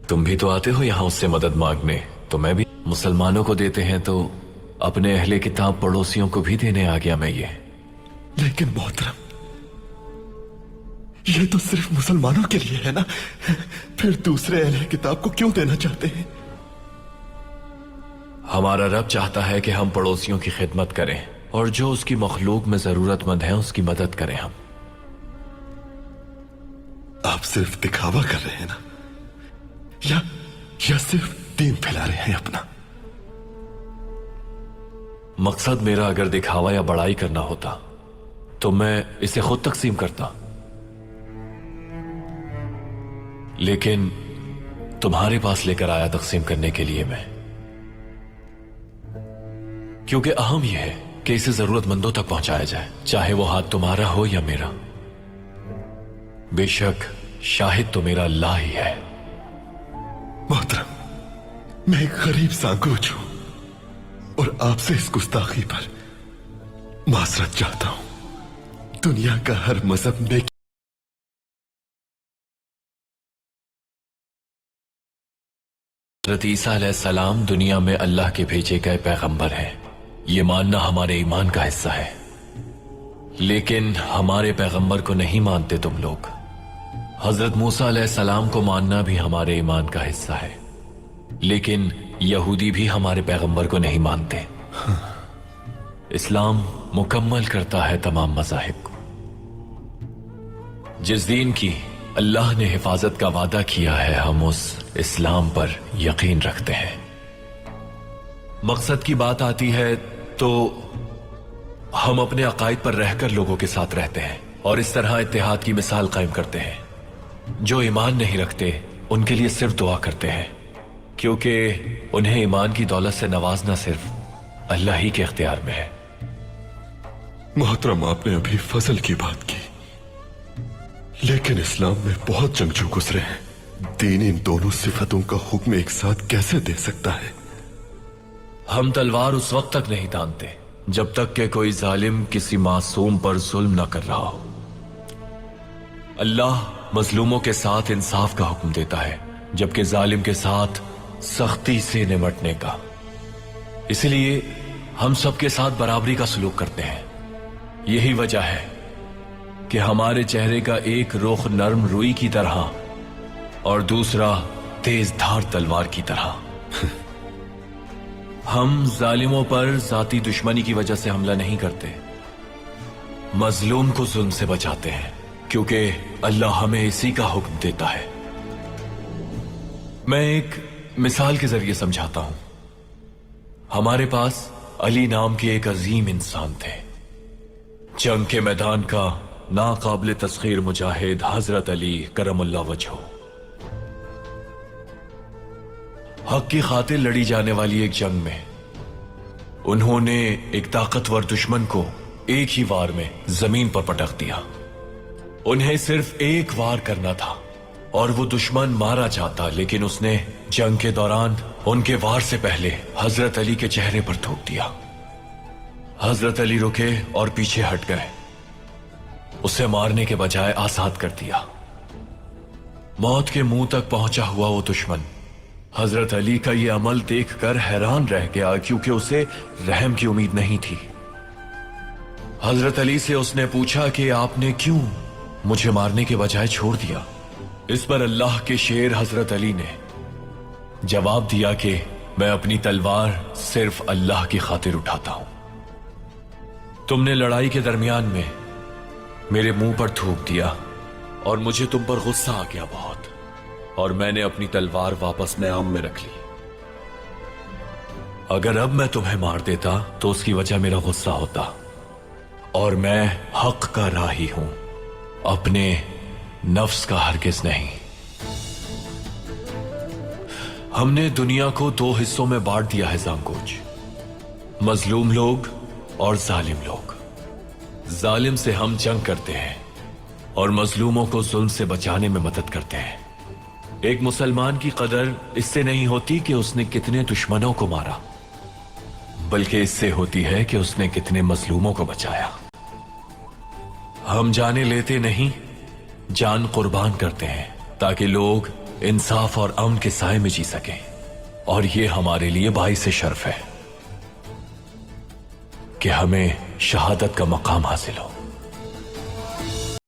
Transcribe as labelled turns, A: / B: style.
A: तुम भी तो आते हो यहाँ उससे मदद मांगने, तो मैं भी मुसलमानों को देते हैं तो अपने अहले किताब पड़ोसियों को भी देने आ गया मैं ये।
B: लेकिन मोहतरम, ये तो सिर्फ मुसलमानों के लिए है ना, फिर दूसरे अहले किताब को क्यों देना चाहते हैं?
A: हमारा रब चाहता है कि हम पड़ोसियों की खिदमत करें और जो उसकी मखलूक में जरूरतमंद है उसकी मदद करें हम।
B: आप सिर्फ दिखावा कर रहे हैं ना, या सिर्फ दीन फैला रहे हैं अपना?
A: मकसद मेरा अगर दिखावा या बड़ाई करना होता तो मैं इसे खुद तकसीम करता, लेकिन तुम्हारे पास लेकर आया तकसीम करने के लिए मैं, क्योंकि अहम यह है कि इसे जरूरतमंदों तक पहुंचाया जाए, चाहे वो हाथ तुम्हारा हो या मेरा। बेशक शाहिद तो मेरा अल्लाह ही है।
B: मोहतरम, मैं एक गरीब सांगोच हूं और आपसे इस गुस्ताखी पर माजरत चाहता हूं। दुनिया का हर मजहब नेकी
A: हज़रत ईसा अलैहिस्सलाम दुनिया में अल्लाह के भेजे गए पैगंबर हैं, ये मानना हमारे ईमान का हिस्सा है। लेकिन हमारे पैगंबर को नहीं मानते तुम लोग। हजरत मूसा अलैहिस्सलाम को मानना भी हमारे ईमान का हिस्सा है, लेकिन यहूदी भी हमारे पैगंबर को नहीं मानते। इस्लाम मुकम्मल करता है तमाम मज़ाहिब को। जिस दीन की अल्लाह ने हिफाजत का वादा किया है, हम उस इस्लाम पर यकीन रखते हैं। मकसद की बात आती है तो हम अपने अकायद पर रहकर लोगों के साथ रहते हैं और इस तरह इत्तेहाद की मिसाल कायम करते हैं। जो ईमान नहीं रखते उनके लिए सिर्फ दुआ करते हैं, क्योंकि उन्हें ईमान की दौलत से नवाजना सिर्फ अल्लाह ही के इख्तियार में है।
B: मोहतरम, आपने अभी फजल की बात की, लेकिन इस्लाम में बहुत जंगजू गुजरे हैं। दीन इन दोनों सिफतों का हुक्म एक साथ कैसे दे सकता है?
A: हम तलवार उस वक्त तक नहीं तानते जब तक कि कोई जालिम किसी मासूम पर जुल्म न कर रहा हो। अल्लाह मजलूमों के साथ इंसाफ का हुक्म देता है, जबकि जालिम के साथ सख्ती से निमटने का। इसलिए हम सबके साथ बराबरी का सलूक करते हैं। यही वजह है कि हमारे चेहरे का एक रुख नर्म रुई की तरह और दूसरा तेज धार तलवार की तरह। हम जालिमों पर जाती दुश्मनी की वजह से हमला नहीं करते, मजलूम को जुल्म से बचाते हैं, क्योंकि अल्लाह हमें इसी का हुक्म देता है। मैं एक मिसाल के जरिए समझाता हूं। हमारे पास अली नाम के एक अजीम इंसान थे। जंग के मैदान का नाकाबिल तस्खीर मुजाहिद हजरत अली करमुल्लाह वजहो। हक की खातिर लड़ी जाने वाली एक जंग में उन्होंने एक ताकतवर दुश्मन को एक ही वार में जमीन पर पटक दिया। उन्हें सिर्फ एक वार करना था और वो दुश्मन मारा जाता, लेकिन उसने जंग के दौरान उनके वार से पहले हजरत अली के चेहरे पर थूक दिया। हजरत अली रुके और पीछे हट गए। उसे मारने के बजाय आजाद कर दिया। मौत के मुंह तक पहुंचा हुआ वो दुश्मन हजरत अली का ये अमल देखकर हैरान रह गया, क्योंकि उसे रहम की उम्मीद नहीं थी। हजरत अली से उसने पूछा कि आपने क्यों मुझे मारने के बजाय छोड़ दिया? इस पर अल्लाह के शेर हजरत अली ने जवाब दिया कि मैं अपनी तलवार सिर्फ अल्लाह की खातिर उठाता हूं। तुमने लड़ाई के दरमियान में मेरे मुंह पर थूक दिया और मुझे तुम पर गुस्सा आ गया बहुत, और मैंने अपनी तलवार वापस म्याम में रख ली। अगर अब मैं तुम्हें मार देता तो उसकी वजह मेरा गुस्सा होता, और मैं हक का राही हूं, अपने नफ्स का हरगिज नहीं। हमने दुनिया को दो हिस्सों में बांट दिया है सांगोच, मजलूम लोग और जालिम लोग। जालिम से हम जंग करते हैं और मजलूमों को जुल्म से बचाने में मदद करते हैं। एक मुसलमान की कदर इससे नहीं होती कि उसने कितने दुश्मनों को मारा, बल्कि इससे होती है कि उसने कितने मजलूमों को बचाया। हम जाने लेते नहीं, जान कुर्बान करते हैं ताकि लोग इंसाफ और अमन के साए में जी सकें, और ये हमारे लिए बाइस शर्फ है कि हमें शहादत का मकाम हासिल हो।